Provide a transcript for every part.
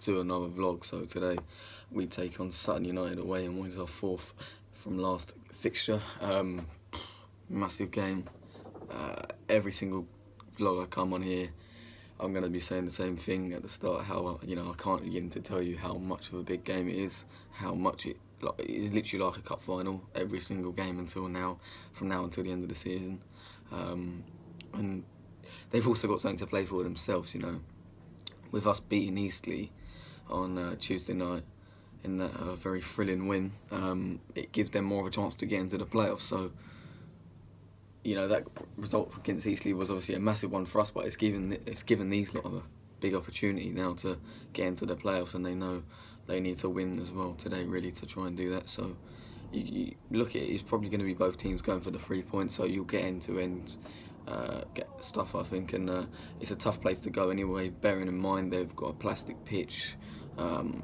to another vlog. So today we take on Sutton United away and wins our fourth from last fixture. Massive game. Every single vlog I come on here, I'm going to be saying the same thing at the start, how, you know, I can't begin to tell you how much of a big game it is, how much it is literally like a cup final every single game until now, from now until the end of the season. And they've also got something to play for themselves, you know. With us beating Eastleigh on Tuesday night in that very thrilling win, it gives them more of a chance to get into the playoffs. So, you know, that result against Eastleigh was obviously a massive one for us, but it's given these lot of a big opportunity now to get into the playoffs, and they know they need to win as well today, really, to try and do that. So you look at it, it's probably going to be both teams going for the 3 points, so you'll get end-to-end get stuff, I think, and it's a tough place to go anyway, bearing in mind they've got a plastic pitch, and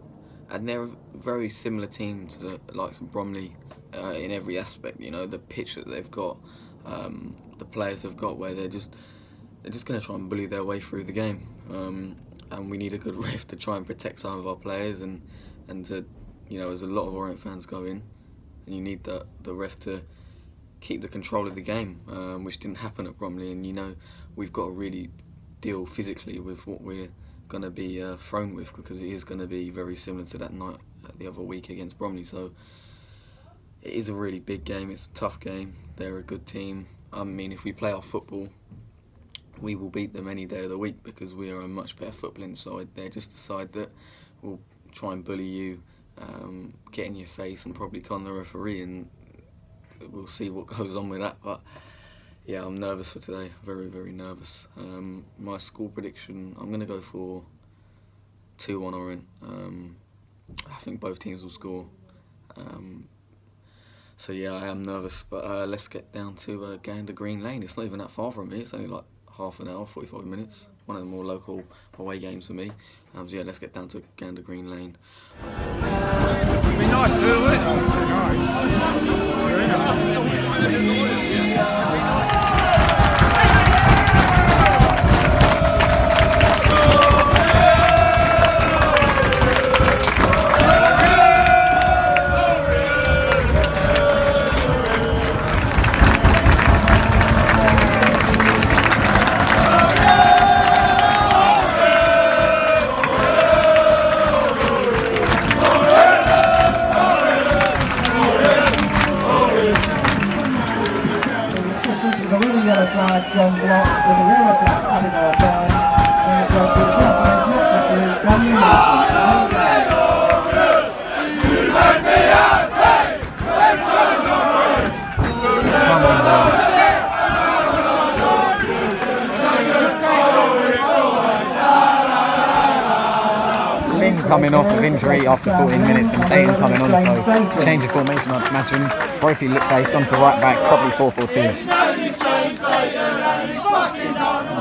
they're a very similar team to the likes of Bromley in every aspect. You know, the pitch that they've got, the players have got, where they're just going to try and bully their way through the game, and we need a good ref to try and protect some of our players, and to, you know, as a lot of Orient fans go in, and you need the ref to keep the control of the game, which didn't happen at Bromley. And, you know, we've got to really deal physically with what we're going to be thrown with, because it is going to be very similar to that night the other week against Bromley. So it is a really big game, it's a tough game, they're a good team. I mean, if we play our football, we will beat them any day of the week, because we are a much better footballing side. They're just a side that will try and bully you, get in your face, and probably con the referee, and we'll see what goes on with that. But yeah, I'm nervous for today, very, very nervous. My score prediction, I'm going to go for 2-1 Orient. I think both teams will score. So yeah, I am nervous, but let's get down to Gander Green Lane. It's not even that far from me, it's only like half an hour, 45 minutes. One of the more local away games for me. So yeah, let's get down to Gander Green Lane. It'd be nice too, wouldn't coming off of injury after 14 minutes, and Leyton coming on, so change of formation, I'd imagine. Brophy looks like he's gone to right back, probably 4-4-2.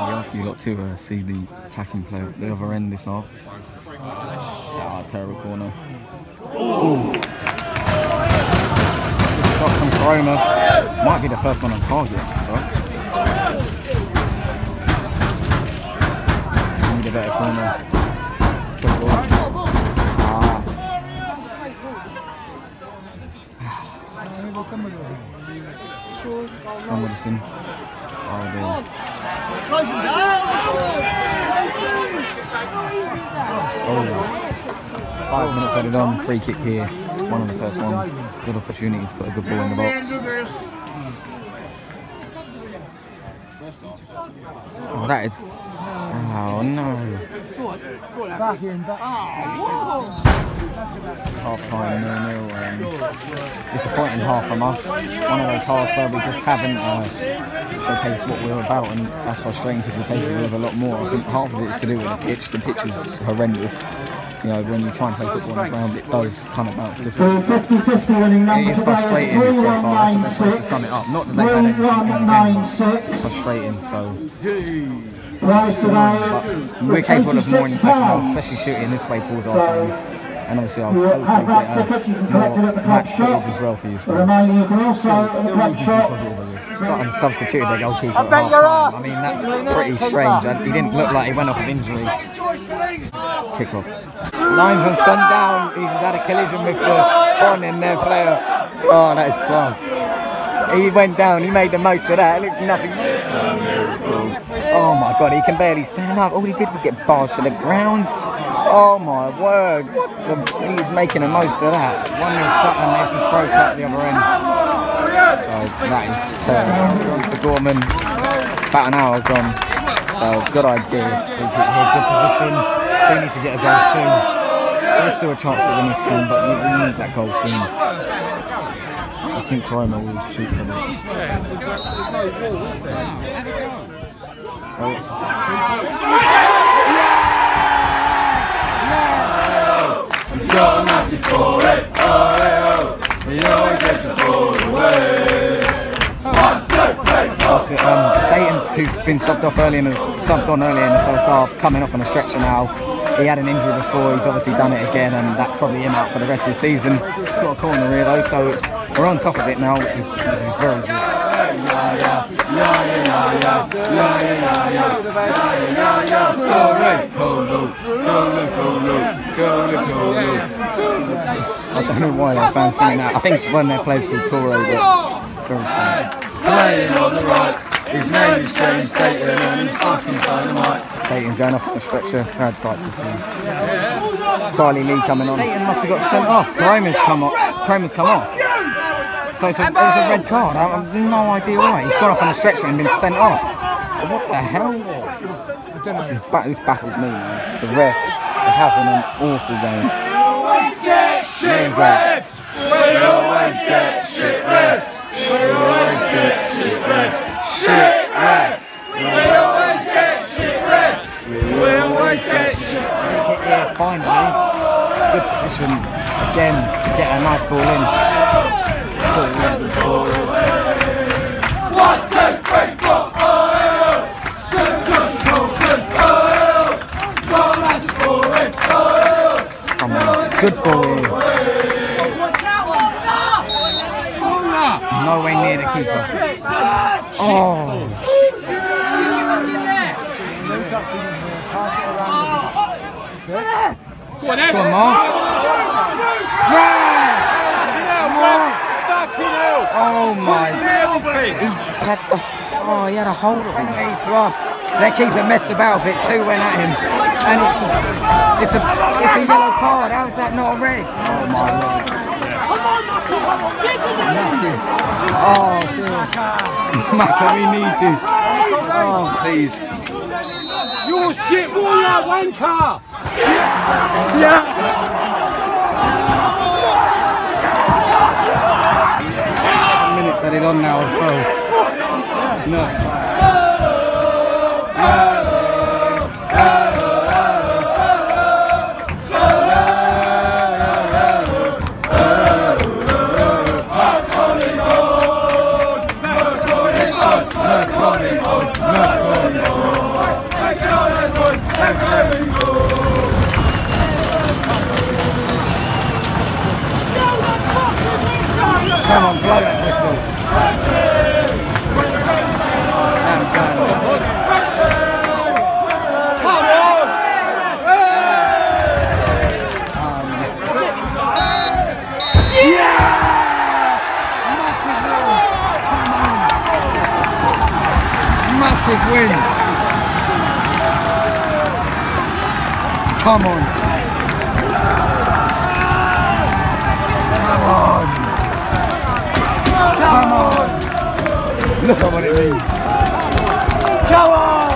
Yeah, for you lot to see the attacking player at the other end this half. Ah, terrible corner. Ooh. Just got some Corona. Might be the first one on target for us. Need a better corner. Good ball. Come with us in. Oh, dear. Oh. 5 minutes added on, free kick here. One of the first ones. Good opportunity to put a good ball in the box. Oh, that is... Oh, no. Half time, 0-0. Disappointing half from us. One of those halves where we just haven't showcased what we're about, and that's frustrating because we're capable of a lot more. I think half of it is to do with the pitch. The pitch is horrendous. You know, when you try and play football on the ground, it does come about different. It is frustrating so far. That's the best way to sum it up. Not that they've had anything in the game, it's frustrating. So. But we're capable of more in the second half, especially shooting this way towards our fans. And obviously I'll hopefully get more match footage as well for you. So still reasonably positive of this. Sutton substituted their goalkeeper at half time. I mean, that's pretty strange. He didn't look like he went off of injury. Kick off. Linesman's gone down. He's had a collision with the on in their player. Oh, that is class. He went down. He made the most of that. Look, nothing. Oh my God, he can barely stand up. All he did was get barged to the ground. Oh my word. He's making the most of that. 1-0 Sutton, they've just broke up the other end. So that is terrible. Gone for Gorman. About an hour gone. So good idea. We get here, good position. We need to get a goal soon. There's still a chance to win this game, but we need that goal soon. I think Roma will shoot for that. Oh. He's got a massive for it, he always gets the ball away. 1, 2, 3, 4. Leyton's, who's been subbed on earlier in the first half, coming off on a stretcher now. He had an injury before, he's obviously done it again, and that's probably him out for the rest of the season. He's got a corner here though, so we're on top of it now, which is very good. I don't know why their fans singing that. I think it's when their players called Toro, but very funny. Playing on the right, his name is James Leyton and he's fucking dynamite. Leyton going off on the stretcher, sad sight to see. Charlie Lee coming on. Leyton must have got sent off. Cromer's come off. So it's a red card. I have no idea why. He's gone off on a stretcher and been sent off. What the hell? This baffles me, man. The ref are having an awful game. Always get shit refs. We always get shit refs. We always get shit refs. Shit refs. We always get shit refs. We always get shit refs. Here, finally. Good position again to get a nice ball in. 1, 2, 3, 4. Come on, good ball in. Nowhere near the keeper. Oh. Go on, Come on, Mark. Oh my! He had a hold of him. To us, their keeper messed about with it. 2 went at him, and it's a yellow card. How's that not a red? Oh my Lord! Oh, Maka, we need you. Oh, please. You're shit, warrior, wanker. Yeah. Minutes added on now as well. No. Come on, blow that whistle. Come on! Yeah! Massive win. Come on. Come on. Come on! Look at what it means. Come on!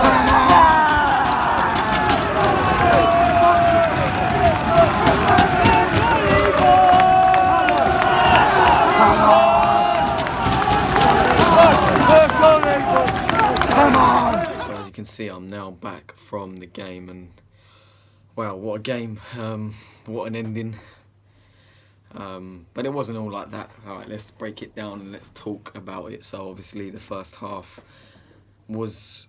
Come on! So as you can see, I'm now back from the game, and wow, what a game! What an ending! But it wasn't all like that. Alright, let's break it down and let's talk about it. So obviously the first half was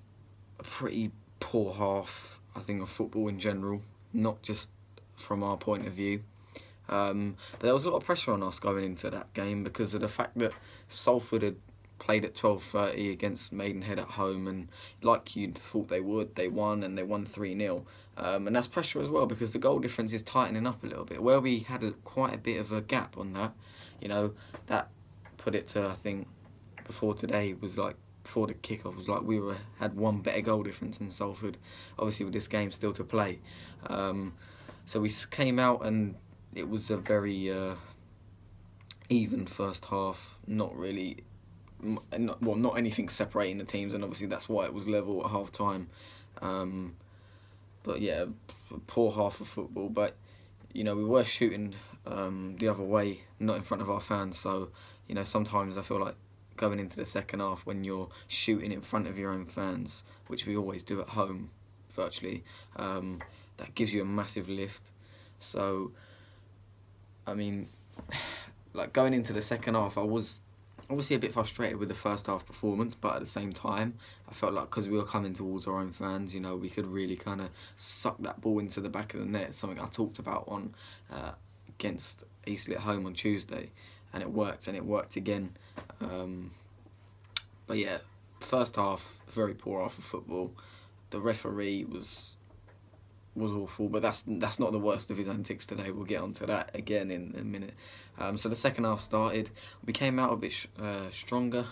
a pretty poor half, I think, of football in general, not just from our point of view. But there was a lot of pressure on us going into that game because of the fact that Salford had played at 12:30 against Maidenhead at home, and like you thought they would, they won, and they won 3-0. And that's pressure as well, because the goal difference is tightening up a little bit. Where we had quite a bit of a gap on that, you know, that put it to, I think, before today was like, before the kickoff was like we had one better goal difference than Salford, obviously with this game still to play. So we came out and it was a very even first half, not really, not anything separating the teams, and obviously that's why it was level at half time. But yeah, poor half of football, but you know, we were shooting the other way, not in front of our fans, so you know, sometimes I feel like going into the second half when you're shooting in front of your own fans, which we always do at home virtually, that gives you a massive lift. So I mean, like going into the second half, I was obviously a bit frustrated with the first half performance, but at the same time I felt like because we were coming towards our own fans, you know, we could really kind of suck that ball into the back of the net, something I talked about on against Eastleigh at home on Tuesday, and it worked again. But yeah, first half, very poor half of football. The referee was awful, but that's not the worst of his antics today. We'll get onto that again in a minute. So the second half started. We came out a bit stronger,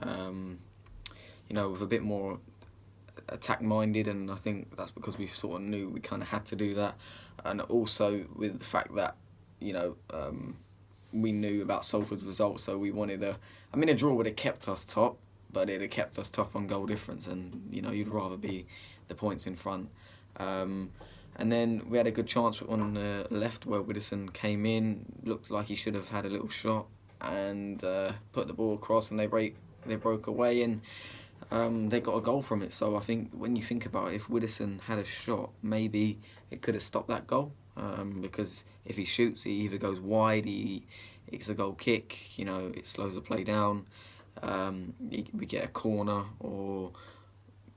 you know, with a bit more attack-minded, and I think that's because we sort of knew we kind of had to do that, and also with the fact that, you know, we knew about Salford's result, so we wanted a draw would have kept us top, but it had kept us top on goal difference, and you know, you'd rather be the points in front. And then we had a good chance on the left where Widdowson came in, looked like he should have had a little shot, and put the ball across, and they broke away, and they got a goal from it. So I think when you think about it, if Widdowson had a shot, maybe it could have stopped that goal, because if he shoots, he either goes wide, it's a goal kick, you know, it slows the play down, we get a corner, or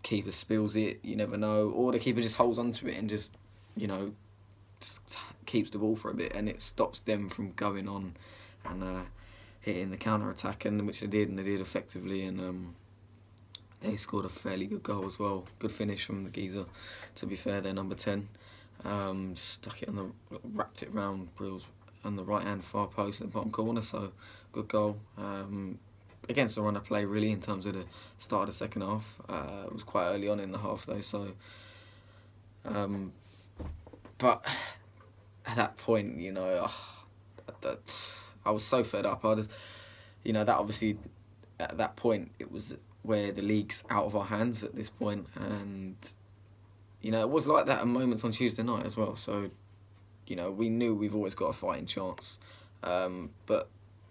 keeper spills it, you never know, or the keeper just holds onto it and just, you know, just keeps the ball for a bit, and it stops them from going on and hitting the counter attack, and which they did, and they did effectively, and they scored a fairly good goal as well. Good finish from the geezer, to be fair. They're number 10. Just stuck it on wrapped it round Brill's on the right hand far post in the bottom corner, so good goal. Against the run of play really in terms of the start of the second half. It was quite early on in the half though, so but at that point, you know, I was so fed up. You know, that obviously at that point it was where the league's out of our hands at this point, and you know, it was like that at moments on Tuesday night as well. So you know, we knew we've always got a fighting chance, but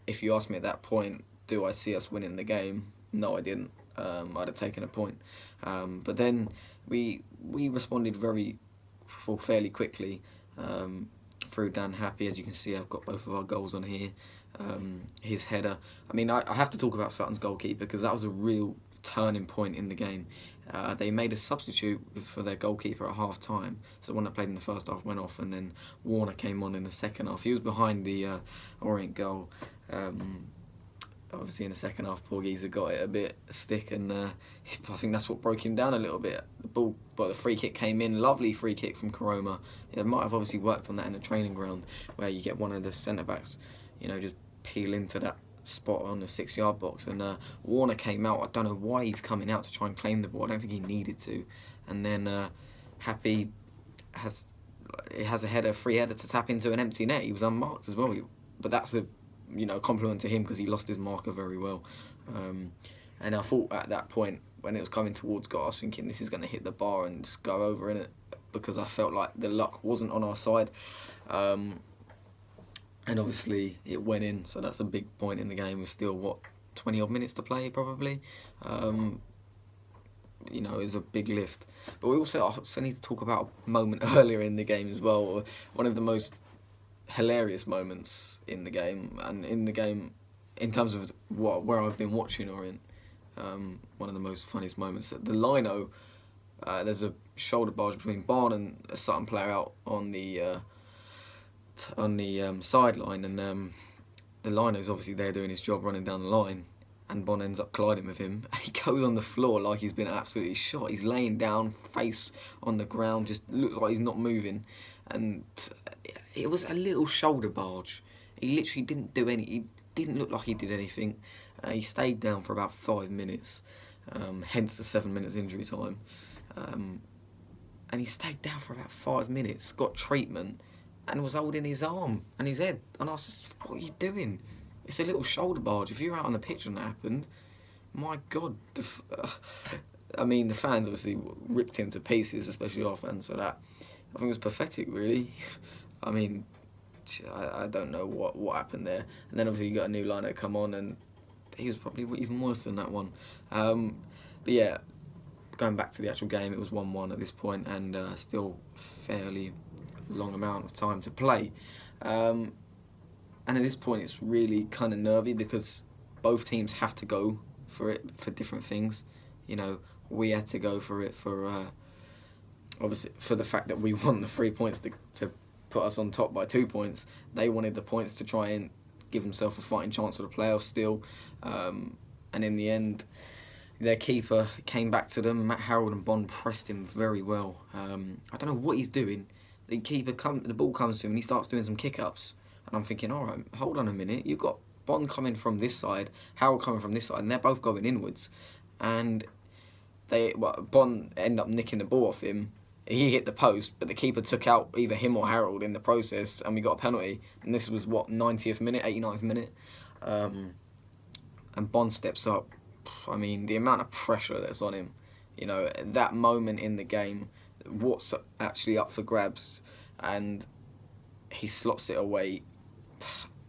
if you asked me at that point, do I see us winning the game? No, I didn't. I'd have taken a point. But then we responded fairly quickly through Dan Happy. As you can see, I've got both of our goals on here. His header. I mean, I have to talk about Sutton's goalkeeper, because that was a real turning point in the game. They made a substitute for their goalkeeper at half time. So the one that played in the first half went off, and then Warner came on in the second half. He was behind the Orient goal. Obviously in the second half, poor geezer got it a bit stick, and I think that's what broke him down a little bit. The ball, but the free kick came in, lovely free kick from Karoma. It might have obviously worked on that in the training ground, where you get one of the centre backs, you know, just peel into that spot on the 6-yard box, and Warner came out. I don't know why he's coming out to try and claim the ball. I don't think he needed to. And then Happy has a free header to tap into an empty net. He was unmarked as well, but that's a, you know, compliment to him, because he lost his marker very well. And I thought at that point, when it was coming towards goal, I was thinking this is going to hit the bar and just go over in it, because I felt like the luck wasn't on our side. And obviously it went in, so that's a big point in the game. We're still, what, 20 odd minutes to play probably. You know, it was a big lift. But we also need to talk about a moment earlier in the game as well. One of the most hilarious moments in the game, and in the game in terms of where I've been watching Orient. One of the most funniest moments, the lino, there's a shoulder barge between Barn and a Sutton player out on the sideline, and the lino's obviously there doing his job running down the line, and Bon ends up colliding with him, and he goes on the floor like he's been absolutely shot. He's laying down, face on the ground, just looks like he's not moving, and it was a little shoulder barge. He literally didn't do any. He didn't look like he did anything. He stayed down for about 5 minutes, hence the 7 minutes injury time. And he stayed down for about 5 minutes, got treatment, and was holding his arm and his head. And I was just, what are you doing? It's a little shoulder barge. If you're out on the pitch and that happened, my God. I mean, the fans obviously ripped him to pieces, especially our fans, for that. I think it was pathetic, really. I mean, I don't know what happened there. And then obviously you got a new liner come on, and he was probably even worse than that one. But yeah, going back to the actual game, it was 1-1 at this point, and still fairly long amount of time to play. And at this point, it's really kind of nervy because both teams have to go for it for different things. You know, we had to go for it for obviously for the fact that we want the 3 points to put us on top by 2 points. They wanted the points to try and give themselves a fighting chance of the playoffs still. And in the end, their keeper came back to them. Matt Harold and Bond pressed him very well. I don't know what he's doing. The keeper the ball comes to him and he starts doing some kick-ups. And I'm thinking, all right, hold on a minute. You've got Bond coming from this side, Harold coming from this side, and they're both going inwards. And Bond ended up nicking the ball off him. He hit the post, but the keeper took out either him or Harold in the process, and we got a penalty. And this was, what, 90th minute, 89th minute? And Bond steps up. I mean, the amount of pressure that's on him, you know, at that moment in the game, what's actually up for grabs, and he slots it away.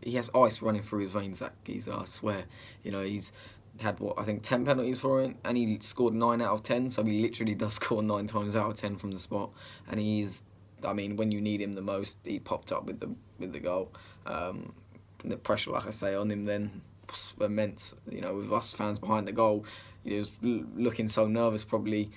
He has ice running through his veins, that geezer, I swear. You know, he's had, what, I think 10 penalties for it, and he scored 9 out of 10, so he literally does score 9 times out of 10 from the spot. And he's, I mean, when you need him the most, he popped up with the goal. The pressure, like I say, on him then was immense. You know, with us fans behind the goal, he was looking so nervous probably.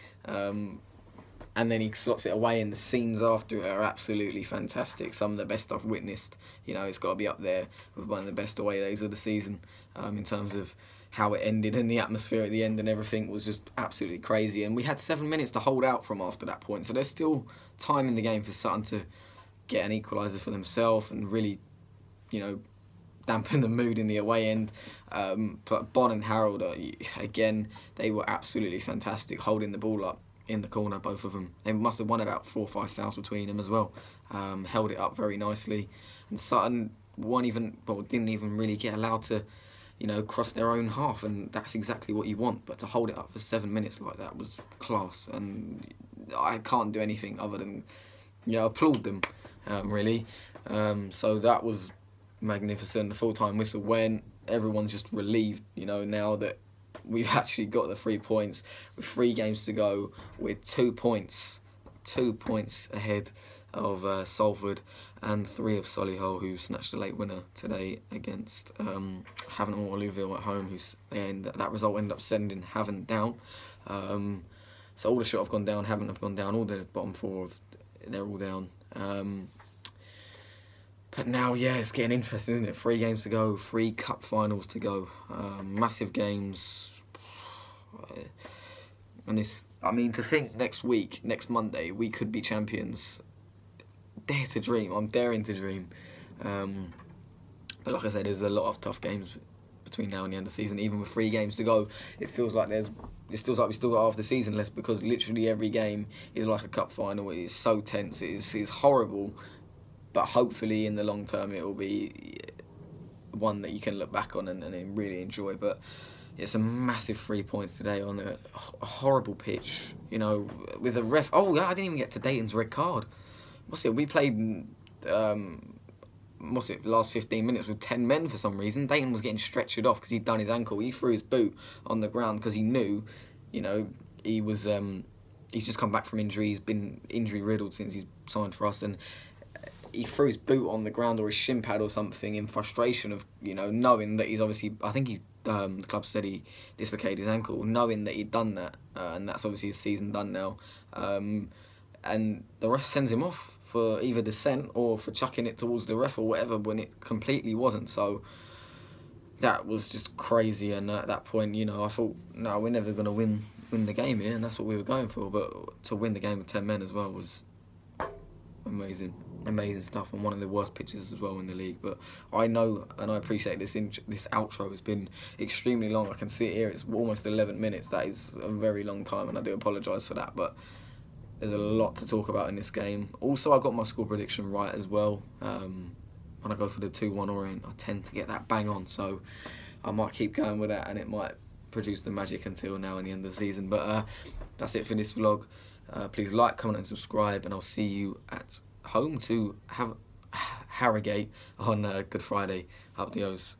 And then he slots it away, and the scenes after it are absolutely fantastic. Some of the best I've witnessed. You know, it's got to be up there with one of the best away days of the season, in terms of how it ended, and the atmosphere at the end and everything was just absolutely crazy. And we had 7 minutes to hold out from after that point, so there's still time in the game for Sutton to get an equaliser for themselves and really, you know, dampen the mood in the away end. But Bon and Harold, again, they were absolutely fantastic, holding the ball up in the corner, both of them. They must have won about 4 or 5 fouls between them as well. Held it up very nicely, and Sutton didn't even really get allowed to, you know, cross their own half, and that's exactly what you want. But to hold it up for 7 minutes like that was class, and I can't do anything other than, you know, applaud them, really. So that was magnificent. The full-time whistle went. Everyone's just relieved, you know, now that we've actually got the 3 points with 3 games to go, with 2 points ahead of Salford and 3 of Solihull, who snatched a late winner today against Havant or Louisville at home, that result ended up sending Havant down. So all the shot have gone down, Havant have gone down, all the bottom 4 they're all down. But now, yeah, it's getting interesting, isn't it? 3 games to go, 3 cup finals to go, massive games. And this, I mean, to think next Monday, we could be champions. Dare to dream. I'm daring to dream. But like I said, there's a lot of tough games between now and the end of the season. Even with 3 games to go, it feels like we still got half the season left, because literally every game is like a cup final. It is so tense. It's horrible. But hopefully in the long term it will be one that you can look back on and really enjoy. But it's a massive 3 points today on a horrible pitch, you know, with a ref. Oh yeah, I didn't even get to Dayton's red card. We played last 15 minutes with 10 men for some reason. Dayton was getting stretchered off because he'd done his ankle. He threw his boot on the ground because he knew, you know, he was he's just come back from injury. He's been injury riddled since he's signed for us, and he threw his boot on the ground or his shin pad or something in frustration of, you know, knowing that he's obviously, I think the club said he dislocated his ankle, knowing that he'd done that, and that's obviously his season done now. And the ref sends him off for either dissent or for chucking it towards the ref or whatever, when it completely wasn't. So that was just crazy. And at that point, you know, I thought, no, we're never going to win the game here, and that's what we were going for. But to win the game with 10 men as well was amazing stuff, and one of the worst pitches as well in the league. But I know and I appreciate this outro has been extremely long. I can see it here, it's almost 11 minutes. That is a very long time, and I do apologise for that, but there's a lot to talk about in this game. Also, I got my score prediction right as well. When I go for the 2-1 Orient, I tend to get that bang on, so I might keep going with that, and it might produce the magic until now in the end of the season. But that's it for this vlog. Please like, comment and subscribe, and I'll see you at home to have Harrogate on Good Friday. Up the O's.